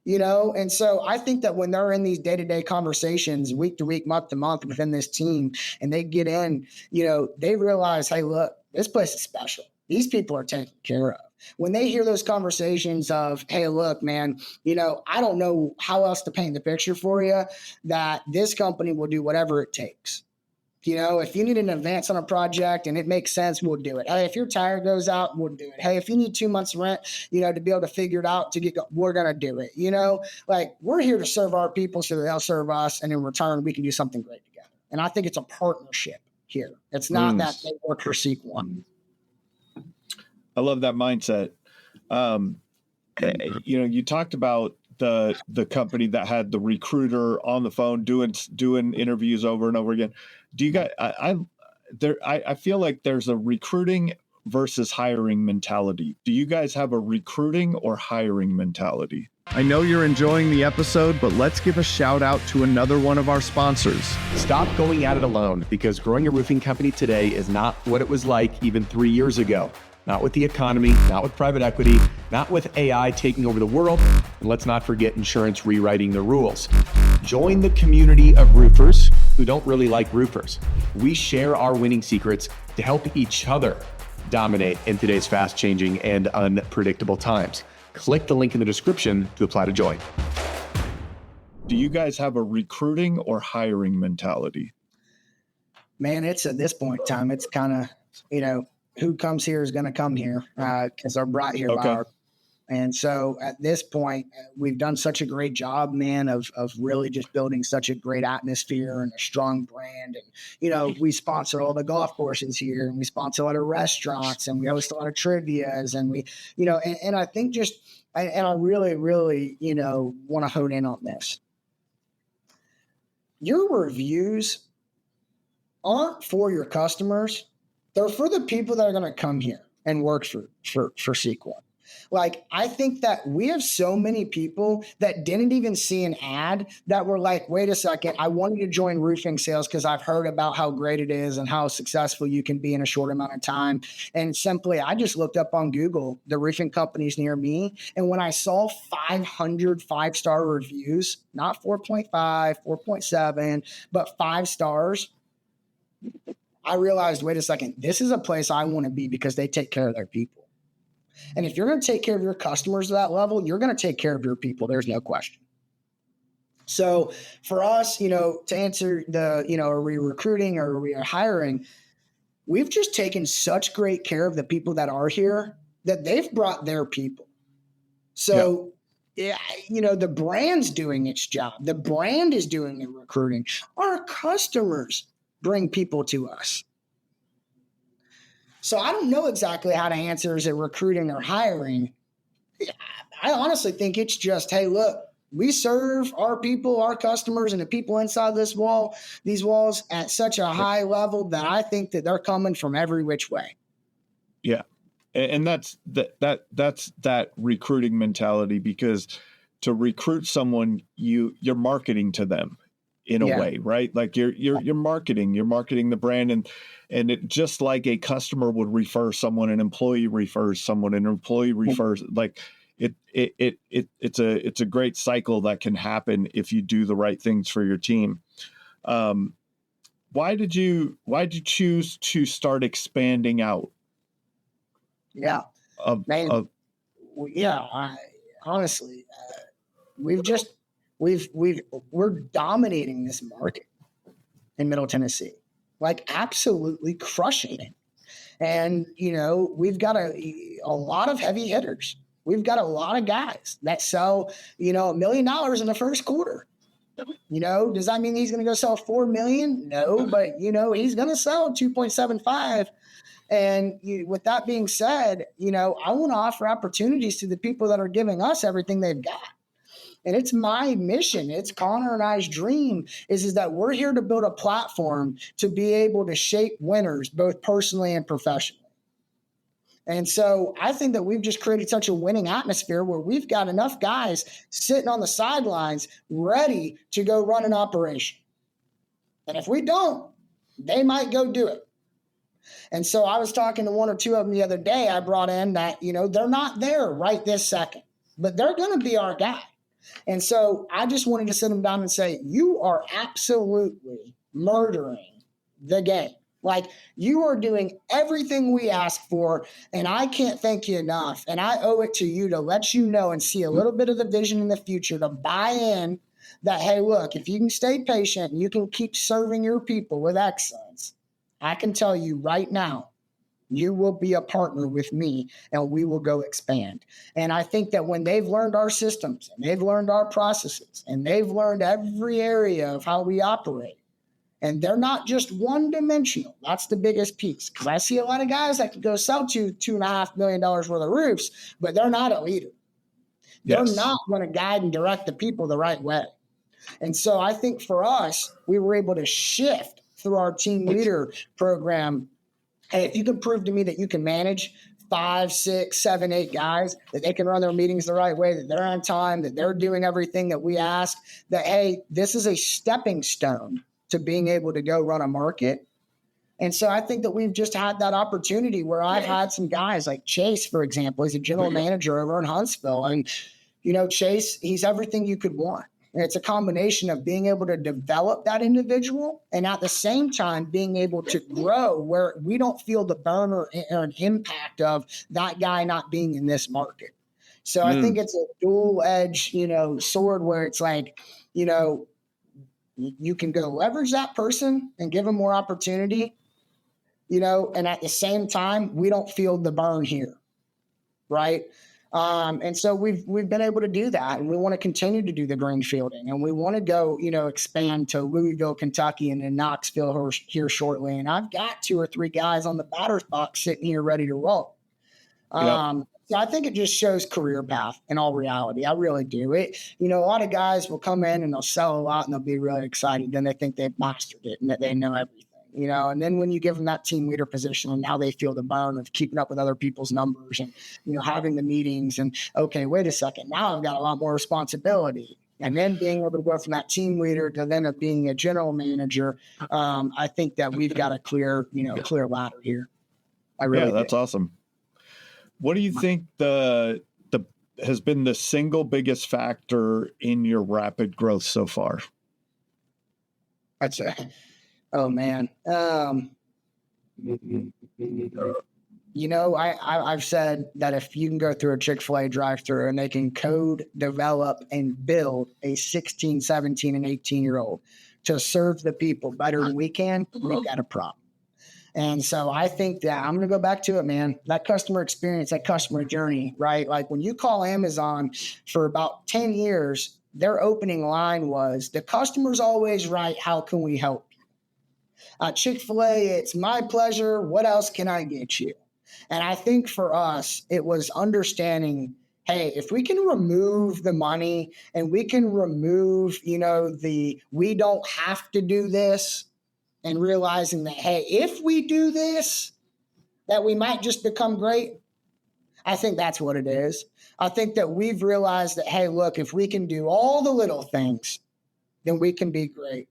And so I think that when they're in these day-to-day conversations, week to week, month to month within this team, and they get in, they realize, hey, look, this place is special. These people are taken care of. When they hear those conversations of, hey, look, man, I don't know how else to paint the picture for you, that this company will do whatever it takes. If you need an advance on a project and it makes sense, we'll do it. Hey, if your tire goes out, we'll do it. Hey, if you need 2 months rent, to be able to figure it out, we're going to do it. We're here to serve our people so that they'll serve us. And in return, we can do something great together. And I think it's a partnership here. It's not that they work for SeekOne. I love that mindset. You talked about the company that had the recruiter on the phone doing interviews over and over again. Do you guys? I feel like there's a recruiting versus hiring mentality? Do you guys have a recruiting or hiring mentality? I know you're enjoying the episode, but let's give a shout out to another one of our sponsors. Stop going at it alone, because growing a roofing company today is not what it was like even 3 years ago. Not with the economy, not with private equity, not with AI taking over the world, and let's not forget insurance rewriting the rules. Join the community of roofers who don't really like roofers. We share our winning secrets to help each other dominate in today's fast-changing and unpredictable times. Click the link in the description to apply to join. Do you guys have a recruiting or hiring mentality? Man, it's at this point in time, it's kind of, who comes here is going to come here because they're brought here by our. And so at this point, we've done such a great job, man, of really just building such a great atmosphere and a strong brand. And, we sponsor all the golf courses here, and we sponsor a lot of restaurants, and we host a lot of trivias, and we, and I think and I really, really, want to hone in on this. Your reviews aren't for your customers. They're for the people that are going to come here and work for SeekOne. Like, I think that we have so many people that didn't even see an ad that were like, wait a second, I wanted to join roofing sales because I've heard about how great it is and how successful you can be in a short amount of time. And simply, I just looked up on Google the roofing companies near me. And when I saw 500 5-star reviews, not 4.5, 4.7, but 5 stars, I realized, wait a second, this is a place I want to be because they take care of their people. And if you're going to take care of your customers at that level, you're going to take care of your people. There's no question. So for us, to answer the, are we recruiting or are we hiring? We've just taken such great care of the people that are here that they've brought their people. So, the brand's doing its job. The brand is doing the recruiting. Our customers bring people to us. So I don't know exactly how to answer, is it recruiting or hiring? I honestly think it's just, hey, look, we serve our people, our customers, and the people inside these walls at such a high level that I think that they're coming from every which way. Yeah. And that's that recruiting mentality, because to recruit someone, you're marketing to them in a way, right? Like you're marketing the brand, and it just like a customer would refer someone, an employee refers someone, an employee refers, like it's a great cycle that can happen if you do the right things for your team. Why did you choose to start expanding out? Honestly, we're dominating this market in Middle Tennessee, like absolutely crushing it. And, we've got a lot of heavy hitters. We've got a lot of guys that sell, $1 million in the first quarter. Does that mean he's going to go sell 4 million? No, but he's going to sell 2.75. And with that being said, I want to offer opportunities to the people that are giving us everything they've got. And it's my mission. It's Connor and I's dream is that we're here to build a platform to be able to shape winners, both personally and professionally. And so I think that we've just created such a winning atmosphere where we've got enough guys sitting on the sidelines ready to go run an operation. And if we don't, they might go do it. And so I was talking to one or two of them the other day. I brought in that, they're not there right this second, but they're going to be our guy. And so I just wanted to sit them down and say, you are absolutely murdering the game. Like, you are doing everything we ask for, and I can't thank you enough. And I owe it to you to let you know and see a little bit of the vision in the future, to buy in that, hey, look, if you can stay patient and you can keep serving your people with excellence, I can tell you right now, you will be a partner with me and we will go expand. And I think that when they've learned our systems and they've learned our processes and they've learned every area of how we operate, and they're not just one-dimensional, that's the biggest piece. Because I see a lot of guys that can go sell $2.5 million worth of roofs, but they're not a leader. They're not going to guide and direct the people the right way. And so I think for us, we were able to shift through our team leader program Hey, if you can prove to me that you can manage 5, 6, 7, 8 guys, that they can run their meetings the right way, that they're on time, that they're doing everything that we ask, that, hey, this is a stepping stone to being able to go run a market. And so I think that we've just had that opportunity where I've had some guys like Chase, for example, he's a general manager over in Huntsville. And, Chase, he's everything you could want. And it's a combination of being able to develop that individual and at the same time being able to grow where we don't feel the burn or an impact of that guy not being in this market. So I think it's a dual edge, sword where it's like, you can go leverage that person and give them more opportunity, and at the same time, we don't feel the burn here. Right. And so we've been able to do that, and we want to continue to do the greenfielding, and we want to go, expand to Louisville, Kentucky, and then Knoxville here shortly. And I've got 2 or 3 guys on the batter's box sitting here ready to roll. So I think it just shows career path in all reality. I really do. A lot of guys will come in and they'll sell a lot and they'll be really excited. Then they think they've mastered it and that they know everything. And then when you give them that team leader position and now they feel the burn of keeping up with other people's numbers and, having the meetings and, okay, wait a second, now I've got a lot more responsibility. And then being able to go from that team leader to then being a general manager, I think that we've got a clear ladder here. I really that's awesome. What do you think has been the single biggest factor in your rapid growth so far? I'd say, oh man. I've said that if you can go through a Chick-fil-A drive-through and they can code, develop, and build a 16, 17, and 18-year-old to serve the people better than we can, we've got a problem. And so I think that I'm going to go back to it, man. That customer experience, that customer journey, right? Like when you call Amazon for about 10 years, their opening line was, the customer's always right. How can we help you? Chick-fil-A, it's my pleasure. What else can I get you? And I think for us, it was understanding, hey, if we can remove the money and we can remove, we don't have to do this, and realizing that, hey, if we do this, that we might just become great. I think that's what it is. I think that we've realized that, hey, look, if we can do all the little things, then we can be great.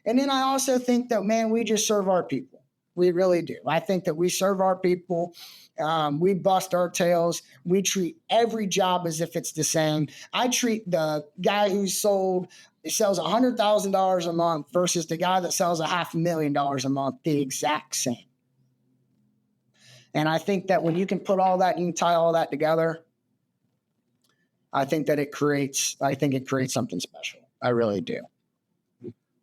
And then I also think that, man, we just serve our people. We really do. I think that we serve our people. We bust our tails. We treat every job as if it's the same. I treat the guy who sells $100,000 a month versus the guy that sells $500,000 a month the exact same. And I think that when you can put all that, you can tie all that together, I think that it creates something special. I really do.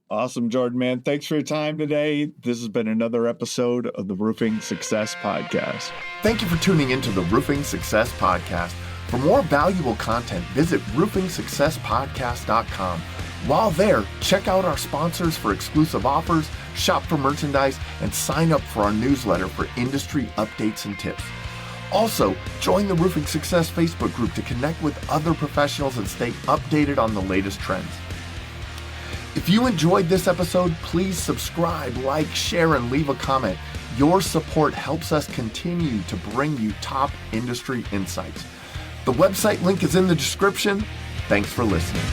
Awesome, Jordan, man. Thanks for your time today. This has been another episode of the Roofing Success Podcast. Thank you for tuning into the Roofing Success Podcast. For more valuable content, visit roofingsuccesspodcast.com. While there, check out our sponsors for exclusive offers, shop for merchandise, and sign up for our newsletter for industry updates and tips. Also, join the Roofing Success Facebook group to connect with other professionals and stay updated on the latest trends. If you enjoyed this episode, please subscribe, like, share, and leave a comment. Your support helps us continue to bring you top industry insights. The website link is in the description. Thanks for listening.